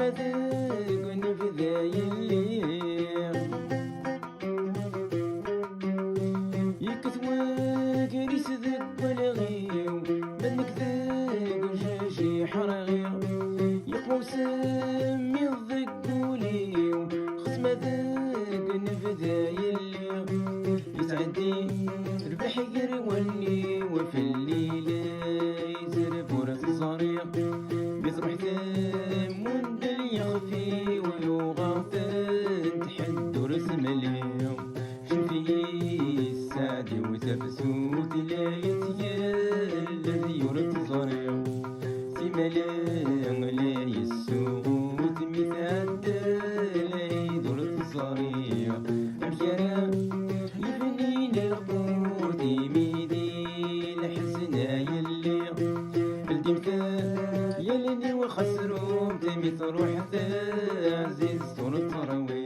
خسمتك ونفذا يلي يكتوك ريسدك ولغيو منك ذاك وشاشي حرغيو يقوى سمي الضقوليو خسمتك ونفذا يلي يسعدي ربح يروني وفي الليلة يزرب ورث صريق بيطرح ثم وندل يخفي ويغافل تحد ورسم اليوم شوفي السعد وتفسوت لا يتيال يورث صريق سملا لا يسوت مثال يدور صريق أمشارا يبني القوت يميدي الحسنى يلي الدمثال يلي وخسروا تمي تروح عزيز طول الطروي